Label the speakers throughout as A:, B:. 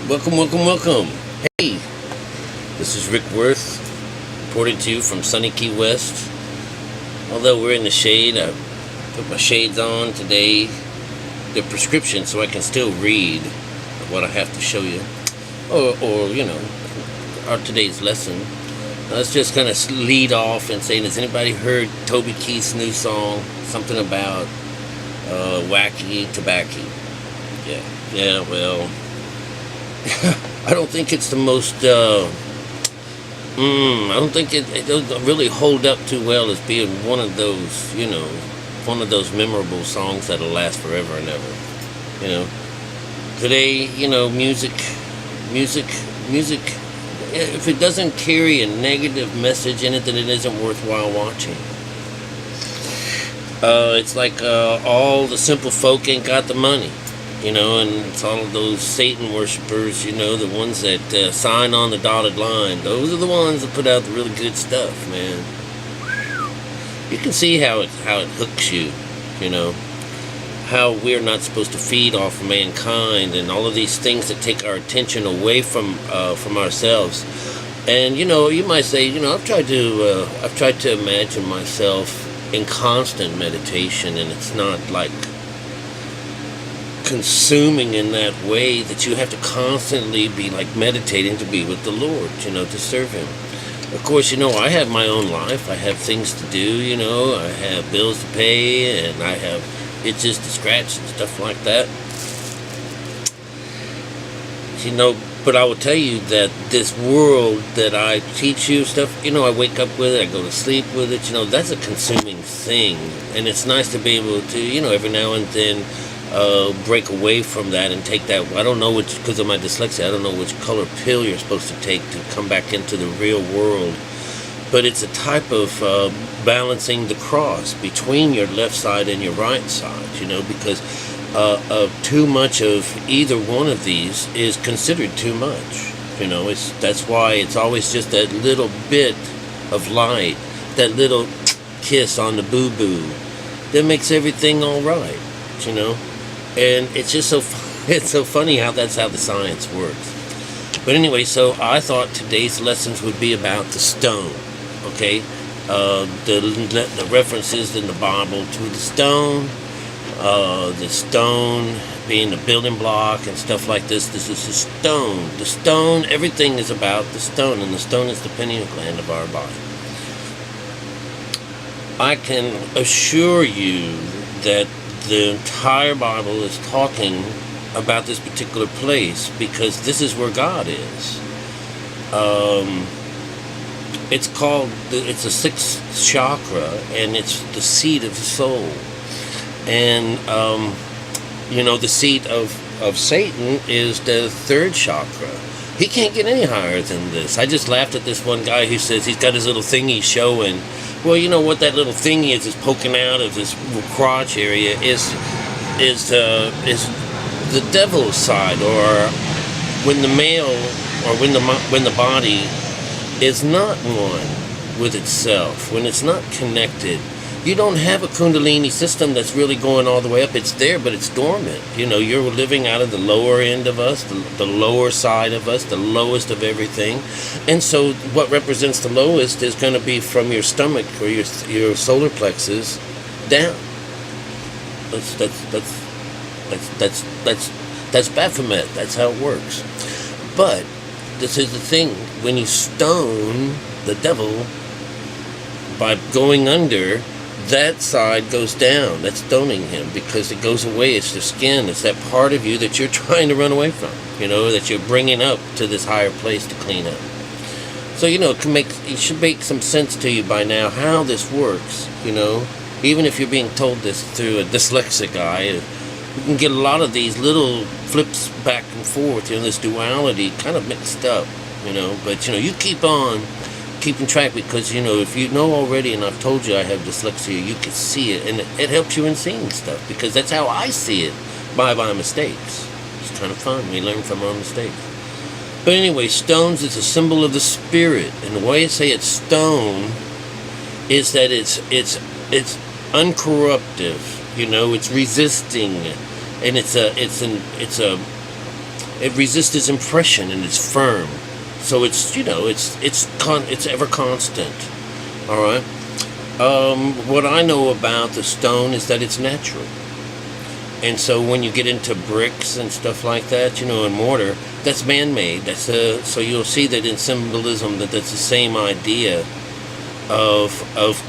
A: Welcome. Hey, this is Rick Worth, reporting to you from sunny Key West. Although we're in the shade, I put my shades on today. They're prescription, so I can still read what I have to show you. Or our today's lesson. Let's just kind of lead off and say, has anybody heard Toby Keith's new song? Something about wacky tobacco. Yeah, well, I don't think it's the most, I don't think it doesn't really hold up too well as being one of those, memorable songs that'll last forever and ever. Today, music, if it doesn't carry a negative message in it, then it isn't worthwhile watching. It's like all the simple folk ain't got the money, and it's all of those Satan worshipers, the ones that sign on the dotted line. Those are the ones that put out the really good stuff, man. You can see how it hooks you, how we're not supposed to feed off of mankind and all of these things that take our attention away from ourselves. And you might say, I've tried to imagine myself in constant meditation, and it's not like consuming in that way that you have to constantly be like meditating to be with the Lord, to serve Him. Of course, I have my own life. I have things to do, I have bills to pay, and I have itches to scratch and stuff like that. But I will tell you that this world that I teach you stuff, I wake up with it, I go to sleep with it, that's a consuming thing. And it's nice to be able to, every now and then break away from that and take that. I don't know which, because of my dyslexia, I don't know which color pill you're supposed to take to come back into the real world. But it's a type of balancing the cross between your left side and your right side, because too much of either one of these is considered too much. That's why it's always just that little bit of light, that little kiss on the boo-boo that makes everything all right, And it's just it's so funny how that's how the science works. But anyway, so I thought today's lessons would be about the stone, okay? The references in the Bible to the stone being the building block and stuff like this. This is the stone. The stone, everything is about the stone, and the stone is the pineal gland of our body. I can assure you that the entire Bible is talking about this particular place because this is where God is. It's a sixth chakra, and it's the seat of the soul. And, the seat of Satan is the third chakra. He can't get any higher than this. I just laughed at this one guy who says he's got his little thingy showing. Well, what that little thingy is poking out of this crotch area is the devil's side, or when the male, or when the body is not one with itself, when it's not connected. You don't have a kundalini system that's really going all the way up. It's there, but it's dormant. You're living out of the lower end of us, the lower side of us, the lowest of everything. And so what represents the lowest is going to be from your stomach or your solar plexus down. That's Baphomet. That's how it works. But this is the thing. When you stone the devil by going under, that side goes down. That's stoning him because it goes away. It's the skin. It's that part of you that you're trying to run away from, that you're bringing up to this higher place to clean up. So, it should make some sense to you by now how this works, Even if you're being told this through a dyslexic eye, you can get a lot of these little flips back and forth, this duality kind of mixed up, But, you keep on keeping track because, if you know already, and I've told you I have dyslexia, you can see it, and it helps you in seeing stuff because that's how I see it by mistakes. It's kind of fun. We learn from our mistakes. But anyway, stones is a symbol of the spirit, and the way I say it's stone is that it's uncorruptive, it's resisting, and it's a It resists its impression and it's firm. So it's, it's ever constant. All right. What I know about the stone is that it's natural. And so when you get into bricks and stuff like that, and mortar, that's man-made. So you'll see that in symbolism that's the same idea of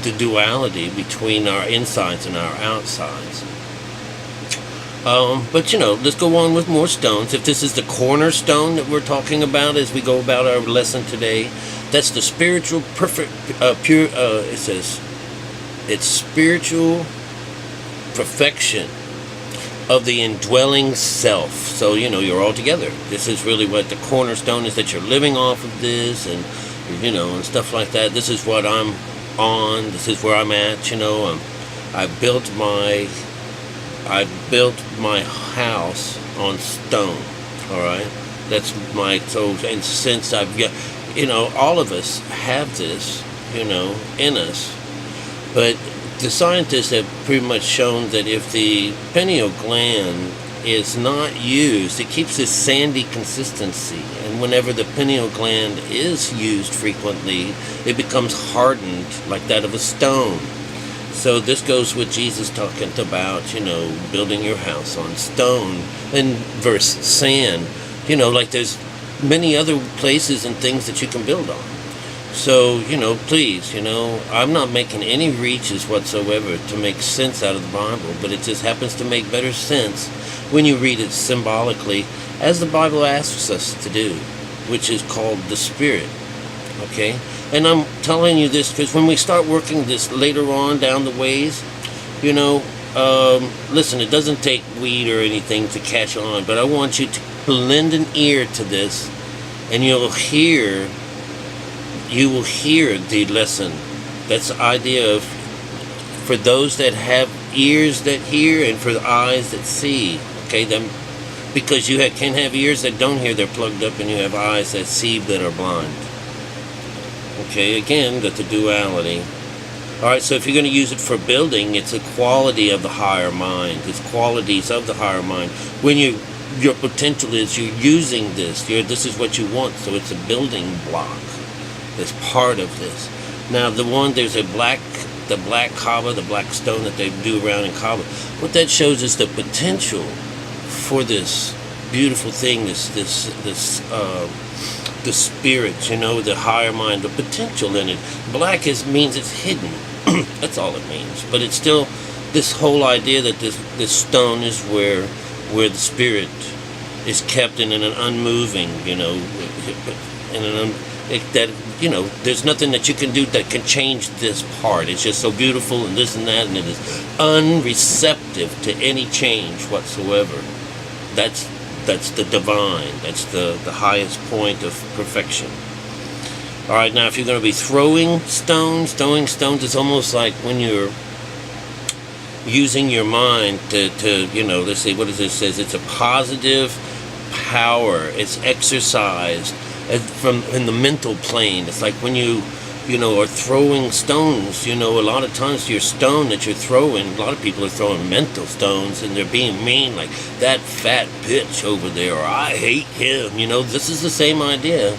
A: the duality between our insides and our outsides. But let's go on with more stones. If this is the cornerstone that we're talking about as we go about our lesson today, that's the spiritual perfect pure. It says it's spiritual perfection of the indwelling self. So you're all together. This is really what the cornerstone is, that you're living off of this, and and stuff like that. This is what I'm on. This is where I'm at. I built my house on stone. All right, that's my and since I've got, all of us have this, in us, but the scientists have pretty much shown that if the pineal gland is not used, it keeps this sandy consistency, and whenever the pineal gland is used frequently, it becomes hardened like that of a stone. So this goes with Jesus talking about, building your house on stone and versus sand. Like there's many other places and things that you can build on. So, please, I'm not making any reaches whatsoever to make sense out of the Bible, but it just happens to make better sense when you read it symbolically, as the Bible asks us to do, which is called the Spirit. Okay? And I'm telling you this because when we start working this later on down the ways, listen, it doesn't take weed or anything to catch on, but I want you to lend an ear to this, and you will hear the lesson. That's the idea of, for those that have ears that hear and for the eyes that see. Okay, because you can have ears that don't hear, they're plugged up, and you have eyes that see that are blind. Okay, again, got the duality. Alright, so if you're going to use it for building, it's a quality of the higher mind. It's qualities of the higher mind. When your potential is you're using this, this is what you want, so it's a building block. That's part of this. Now, there's the black kava, the black stone that they do around in kava. What that shows is the potential for this beautiful thing, the spirit, the higher mind, the potential in it. Black means it's hidden. That's all it means. But it's still this whole idea that this stone is where the spirit is kept in an unmoving, there's nothing that you can do that can change this part. It's just so beautiful and this and that, and it is unreceptive to any change whatsoever. That's the divine. That's the highest point of perfection. All right, now if you're going to be throwing stones, it's almost like when you're using your mind to let's see, what does it says? It's a positive power. It's exercised in the mental plane. It's like when you are throwing stones, a lot of times your stone that you're throwing, a lot of people are throwing mental stones, and they're being mean, like that fat bitch over there, or I hate him. This is the same idea.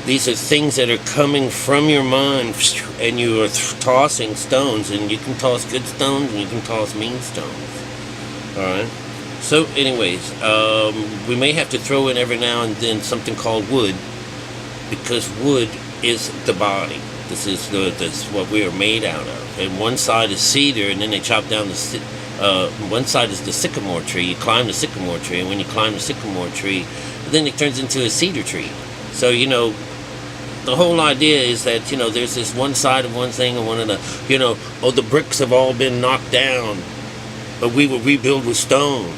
A: These are things that are coming from your mind, and you are tossing stones, and you can toss good stones and you can toss mean stones. Alright? So anyways, we may have to throw in every now and then something called wood, because wood is the body. This is what we are made out of. And one side is cedar, and then they chop down one side is the sycamore tree. You climb the sycamore tree, and when you climb the sycamore tree, then it turns into a cedar tree. So, the whole idea is that, there's this one side of one thing and one of the, the bricks have all been knocked down, but we will rebuild with stone.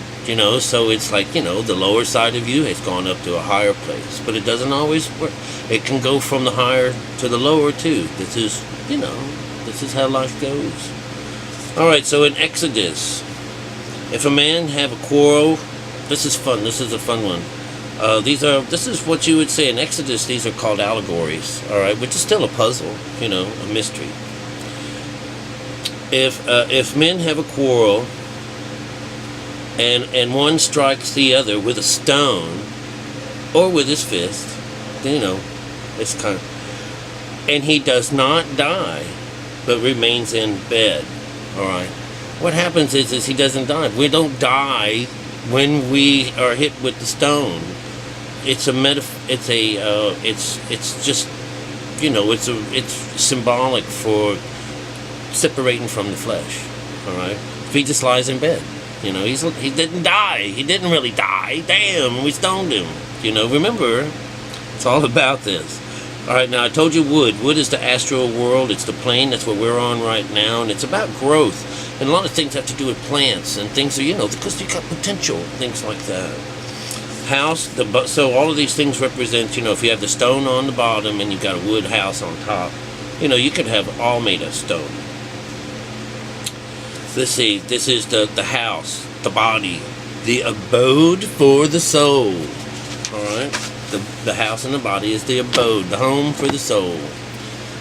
A: So it's like, the lower side of you has gone up to a higher place, but it doesn't always work. It can go from the higher to the lower too. This is how life goes. All right, so in Exodus, if a man have a quarrel, this is fun. This is a fun one. This is what you would say in Exodus. These are called allegories. All right, which is still a puzzle, a mystery. If men have a quarrel, and one strikes the other with a stone, or with his fist. You know, it's kind of, and he does not die, but remains in bed. All right. What happens is he doesn't die. We don't die when we are hit with the stone. It's it's just, you know, it's symbolic for separating from the flesh. All right. If he just lies in bed, you know, he didn't die. He didn't really die. Damn, we stoned him. You know, remember, it's all about this. All right, now I told you wood. Wood is the astral world. It's the plane. That's what we're on right now, and it's about growth. And a lot of things have to do with plants and things, you know, because you got potential, things like that. House, so all of these things represent, you know, if you have the stone on the bottom and you've got a wood house on top, you know, you could have all made of stone. Let's see, this is the house, the body, the abode for the soul. All right, the house and the body is the abode, the home for the soul.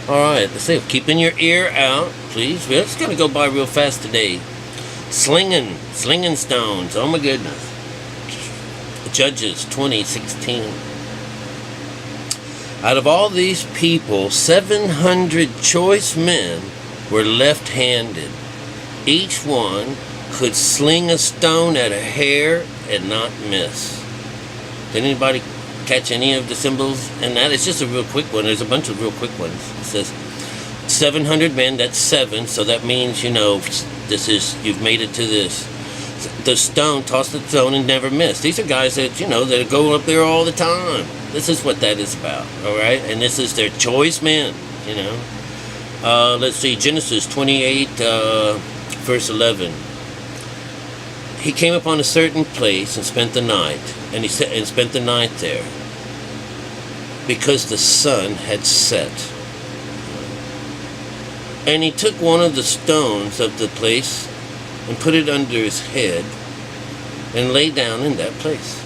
A: All right, let's see, keeping your ear out, please. We're just going to go by real fast today. Slinging stones, oh my goodness. Judges 20:16. Out of all these people, 700 choice men were left-handed. Each one could sling a stone at a hair and not miss. Did anybody catch any of the symbols? And that is just a real quick one. There's a bunch of real quick ones. It says 700 men, that's 7, so that means, you know, you've made it to this. The stone, toss the stone and never miss. These are guys that, you know, that go up there all the time. This is what that is about, all right? And this is their choice men, you know. Let's see, Genesis 28, verse 11. He came upon a certain place and spent the night, and spent the night there, because the sun had set. And he took one of the stones of the place and put it under his head and lay down in that place.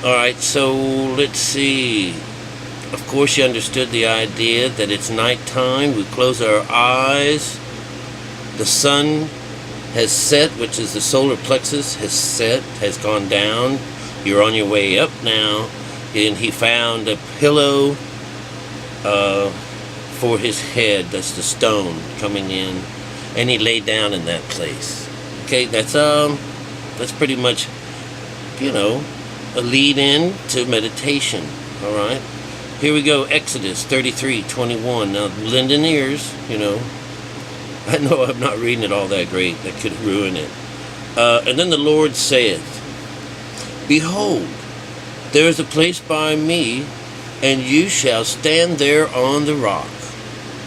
A: All right, so let's see. Of course, you understood the idea that it's nighttime. We close our eyes. The sun has set, which is the solar plexus, has set, has gone down. You're on your way up now. And he found a pillow for his head. That's the stone coming in. And he lay down in that place. Okay, that's pretty much, you know, a lead in to meditation. All right, here we go. Exodus 33:21. Now, lend in ears. You know, I know I'm not reading it all that great. That could ruin it. And then the Lord saith, Behold, there is a place by me, and you shall stand there on the rock.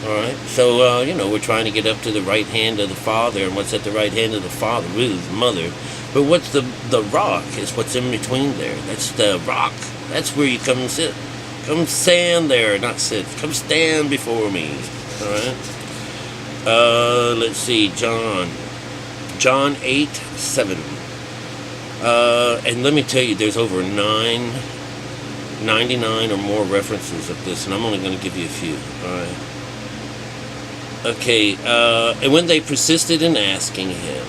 A: All right, so, you know, we're trying to get up to the right hand of the Father, and what's at the right hand of the Father? Really, the Mother. But what's the rock is what's in between there. That's the rock. That's where you come and sit. Come stand there, not sit. Come stand before me. All right. Let's see, John 8:7. And let me tell you, there's over 99 or more references of this, and I'm only going to give you a few. All right. Okay, and when they persisted in asking him,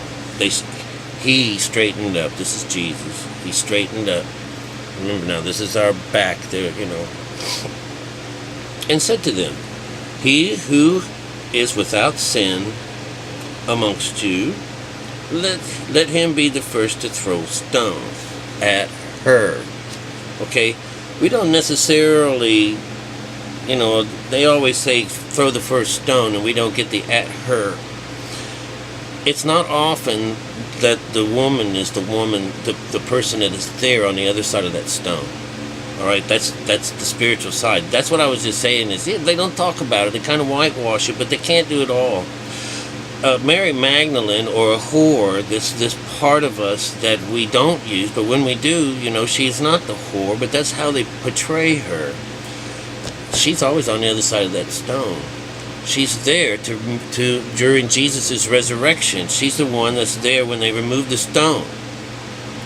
A: he straightened up. This is Jesus. He straightened up. Remember now, this is our back there, you know. And said to them, He who is without sin amongst you, let him be the first to throw stones at her. Okay, we don't necessarily, you know, they always say throw the first stone, and we don't get the at her. It's not often that the woman is the person that is there on the other side of that stone. All right, that's the spiritual side. That's what I was just saying is, yeah, they don't talk about it. They kind of whitewash it, but they can't do it all. Mary Magdalene, or a whore, this part of us that we don't use, but when we do, you know, she's not the whore, but that's how they portray her. She's always on the other side of that stone. She's there to during Jesus' resurrection. She's the one that's there when they remove the stone.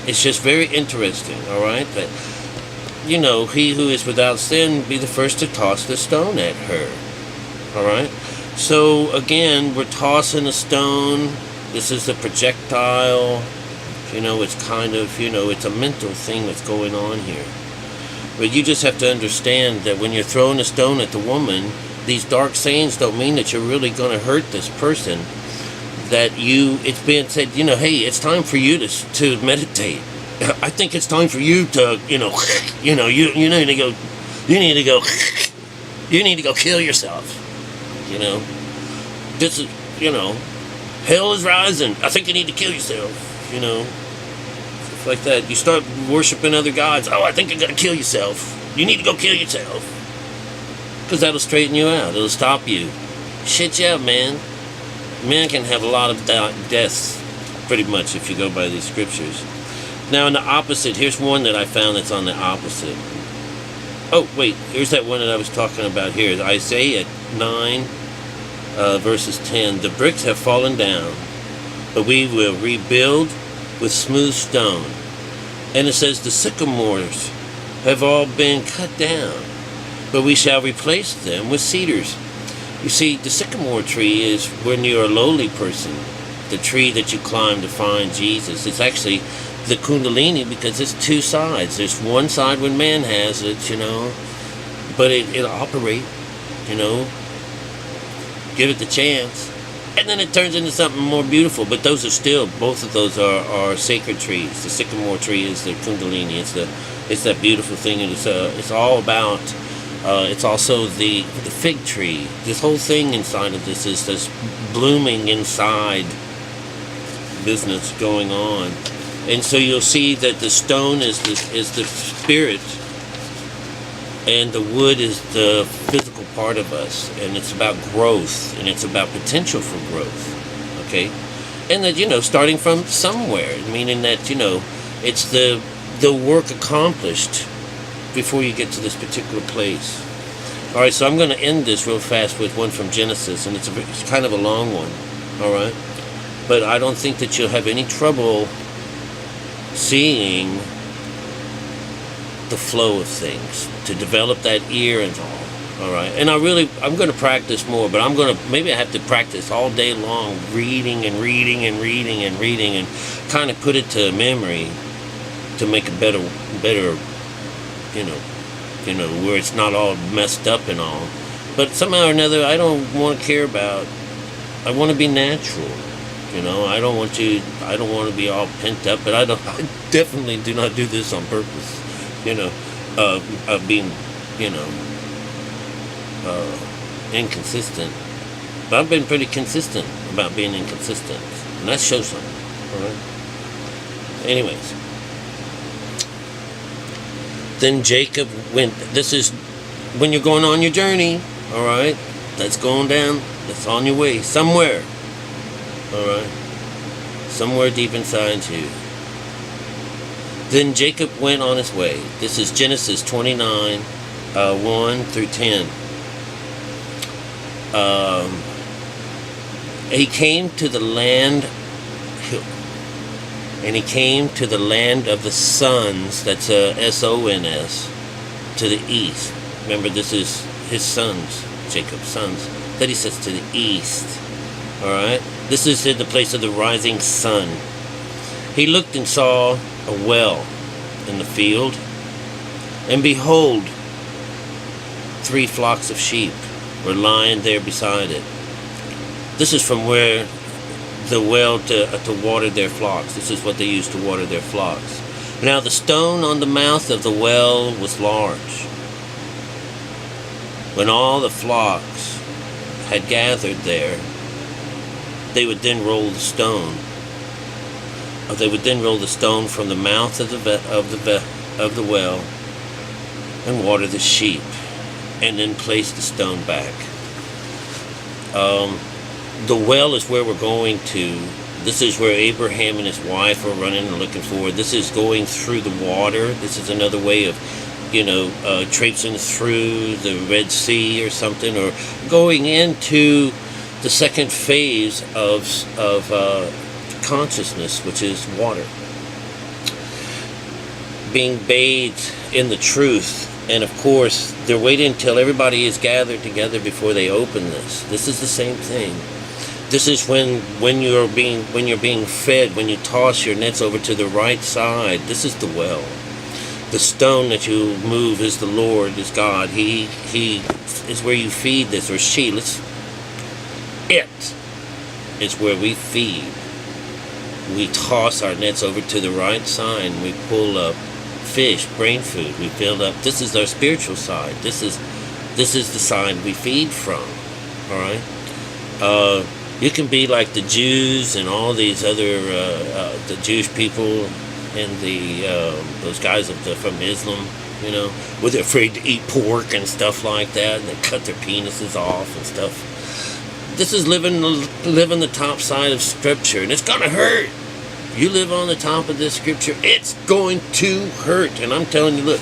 A: It's just very interesting, all right? But, you know, he who is without sin be the first to toss the stone at her, all right? So, again, we're tossing a stone. This is a projectile. It's kind of, it's a mental thing that's going on here. But you just have to understand that when you're throwing a stone at the woman, these dark sayings don't mean that you're really going to hurt this person. That it's being said, hey, it's time for you to meditate. I think it's time for you to, you need to go, you need to go kill yourself. This is, hell is rising. I think you need to kill yourself. Stuff like that. You start worshiping other gods. Oh, I think you're gonna kill yourself. You need to go kill yourself. Because that'll straighten you out. It'll stop you. Shit you out, man. Man can have a lot of deaths, pretty much, if you go by these scriptures. Now, in the opposite, here's one that I found that's on the opposite. Oh, wait, here's that one that I was talking about here. Isaiah 9, verses 10. The bricks have fallen down, but we will rebuild with smooth stone. And it says the sycamores have all been cut down, but we shall replace them with cedars. You see, the sycamore tree is when you're a lowly person, the tree that you climb to find Jesus. It's actually the kundalini because it's two sides. There's one side when man has it, but it'll operate, give it the chance. And then it turns into something more beautiful. But those are still, both of those are sacred trees. The sycamore tree is the kundalini. It's that beautiful thing. And it's all about, it's also the fig tree. This whole thing inside of this is this blooming inside business going on. And so you'll see that the stone is the spirit, and the wood is the physical part of us, and it's about growth, and it's about potential for growth, okay? And that, starting from somewhere, meaning that, it's the work accomplished before you get to this particular place. All right, so I'm going to end this real fast with one from Genesis, and it's kind of a long one, all right? But I don't think that you'll have any trouble seeing the flow of things, to develop that ear and all right? And I'm going to practice more, but maybe I have to practice all day long, reading and reading and reading and reading, and kind of put it to memory to make a better, where it's not all messed up and all. But somehow or another, I don't want to care about, I want to be natural. I don't want to be all pent up, but I definitely do not do this on purpose. Being, inconsistent. But I've been pretty consistent about being inconsistent, and that shows something. All right. Anyways, then Jacob went. This is when you're going on your journey. All right, that's going down. That's on your way somewhere. All right, somewhere deep inside you. Then Jacob went on his way. This is Genesis 29, 1 through 10. He came to the land, and he came to the land of the sons, that's S-O-N-S, to the east. Remember, this is his sons, Jacob's sons, that he says to the east. All right? This is in the place of the rising sun. He looked and saw a well in the field, and behold, 3 flocks of sheep were lying there beside it. This is from where the well to water their flocks. This is what they used to water their flocks. Now the stone on the mouth of the well was large. When all the flocks had gathered there, they would then roll the stone. They would then roll the stone from the mouth of the well and water the sheep, and then place the stone back. The well is where we're going to. This is where Abraham and his wife are running and looking for. This is going through the water. This is another way of, traipsing through the Red Sea or something, or going into the second phase of consciousness, which is water. Being bathed in the truth. And of course, they're waiting until everybody is gathered together before they open this. This is the same thing. This is when you're being fed, when you toss your nets over to the right side. This is the well. The stone that you move is the Lord, is God. He is where you feed this, or she. It is where we feed. We toss our nets over to the right side, and we pull up fish, brain food. We build up. This is our spiritual side. This is the side we feed from. All right. You can be like the Jews and all these other the Jewish people and those guys from Islam, where they're afraid to eat pork and stuff like that, and they cut their penises off and stuff. This is living the top side of Scripture, and it's gonna hurt. You live on the top of this Scripture, it's going to hurt. And I'm telling you, look,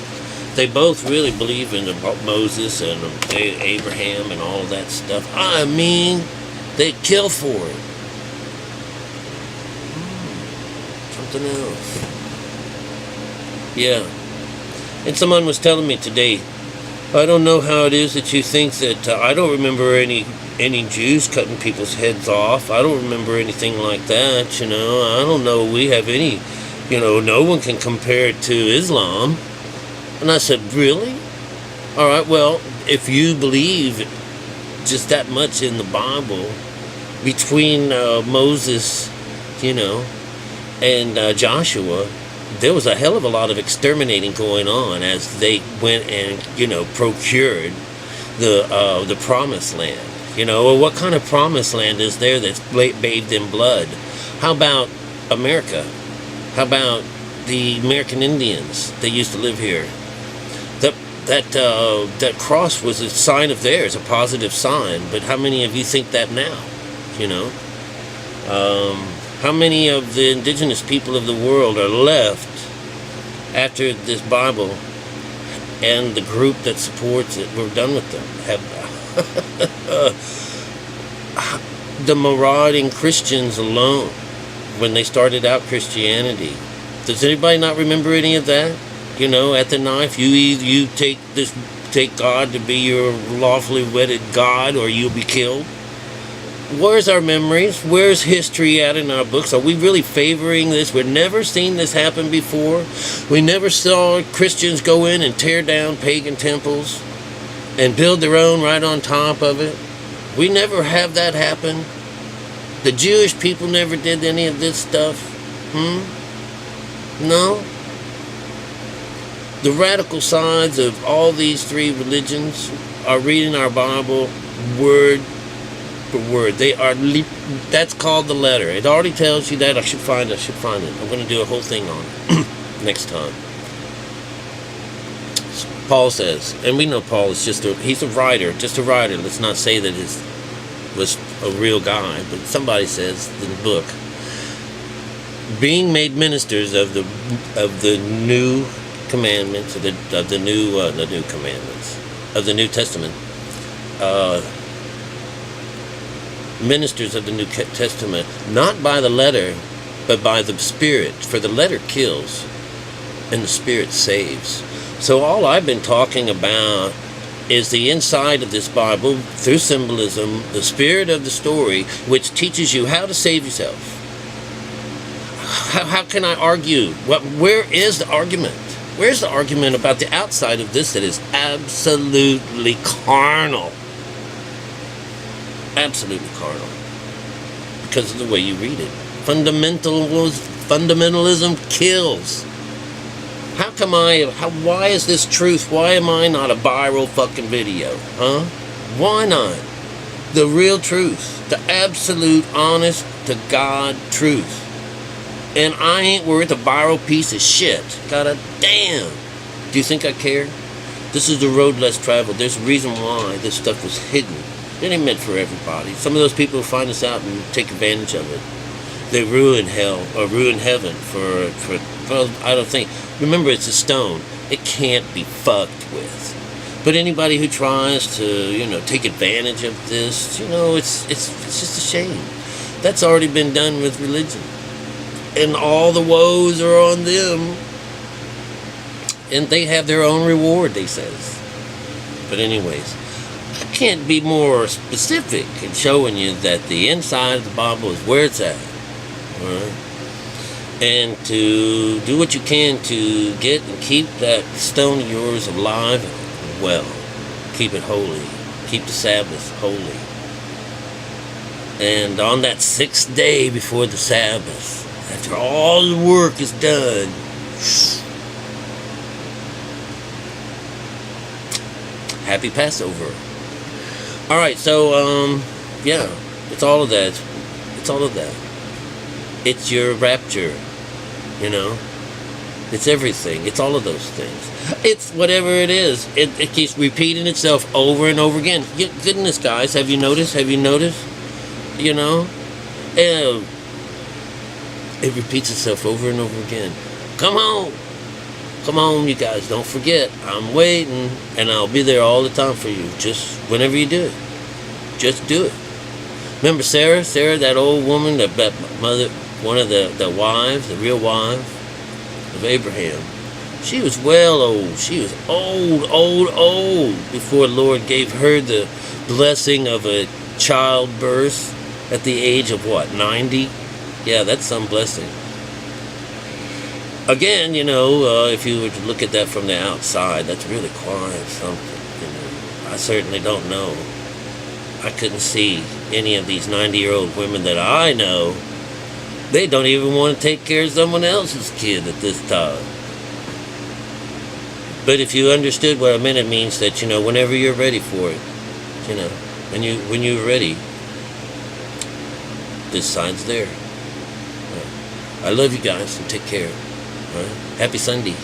A: they both really believe in Moses and Abraham and all of that stuff. I mean, they kill for it. Something else. Yeah. And someone was telling me today, I don't know how it is that you think that I don't remember any Jews cutting people's heads off. I don't remember anything like that, I don't know we have any, no one can compare it to Islam. And I said, really? All right, well, if you believe just that much in the Bible, between Moses, and Joshua, there was a hell of a lot of exterminating going on as they went and, procured the promised land. Well, what kind of promised land is there that's bathed in blood? How about America? How about the American Indians that used to live here? That cross was a sign of theirs, a positive sign. But how many of you think that now? How many of the indigenous people of the world are left after this Bible and the group that supports it? We're done with them. The marauding Christians alone, when they started out Christianity, does anybody not remember any of that? At the knife, you take God to be your lawfully wedded God, or you'll be killed. Where's our memories? Where's history at in our books? Are we really favoring this? We've never seen this happen before. We never saw Christians go in and tear down pagan temples and build their own right on top of it. We never have that happen. The Jewish people never did any of this stuff. No? The radical sides of all these three religions are reading our Bible word for word. That's called the letter. It already tells you that. I should find it. I'm going to do a whole thing on it next time. Paul says, and we know Paul is he's a writer, just a writer. Let's not say that he was a real guy, but somebody says in the book, being made ministers of the new commandments, of the new commandments of the New Testament, ministers of the New Testament, not by the letter, but by the Spirit. For the letter kills, and the Spirit saves. So all I've been talking about is the inside of this Bible, through symbolism, the spirit of the story, which teaches you how to save yourself. How can I argue? Where is the argument? Where's the argument about the outside of this that is absolutely carnal? Absolutely carnal. Because of the way you read it. Fundamentalism kills. Why is this truth? Why am I not a viral fucking video? Huh? Why not? The real truth. The absolute, honest to God truth. And I ain't worth a viral piece of shit. God damn. Do you think I care? This is the road less traveled. There's a reason why this stuff was hidden. It ain't meant for everybody. Some of those people find us out and take advantage of it. They ruin hell or ruin heaven for well, I don't think. Remember, it's a stone. It can't be fucked with. But anybody who tries to, take advantage of this, it's just a shame. That's already been done with religion. And all the woes are on them. And they have their own reward, they says. But anyways, I can't be more specific in showing you that the inside of the Bible is where it's at. All right? And to do what you can to get and keep that stone of yours alive and well. Keep it holy. Keep the Sabbath holy. And on that 6th day before the Sabbath, after all the work is done, happy Passover. Alright, so, yeah, it's all of that. It's all of that. It's your rapture, you know. It's everything. It's all of those things. It's whatever it is. It keeps repeating itself over and over again. Goodness, guys, have you noticed? Have you noticed? You know? It repeats itself over and over again. Come home. Come home, you guys. Don't forget. I'm waiting, and I'll be there all the time for you. Just whenever you do it. Just do it. Remember Sarah? Sarah, that old woman, that mother, one of the wives, the real wife of Abraham. She was well old. She was old before the Lord gave her the blessing of a childbirth at the age of what, 90? Yeah, that's some blessing. Again, you know, if you were to look at that from the outside, that's really quite something. You know, I certainly don't know. I couldn't see any of these 90-year-old women that I know. They don't even want to take care of someone else's kid at this time. But if you understood what I meant, it means that, you know, whenever you're ready for it, you know, when you're ready, this sign's there. I love you guys, and take care. All right? Happy Sunday.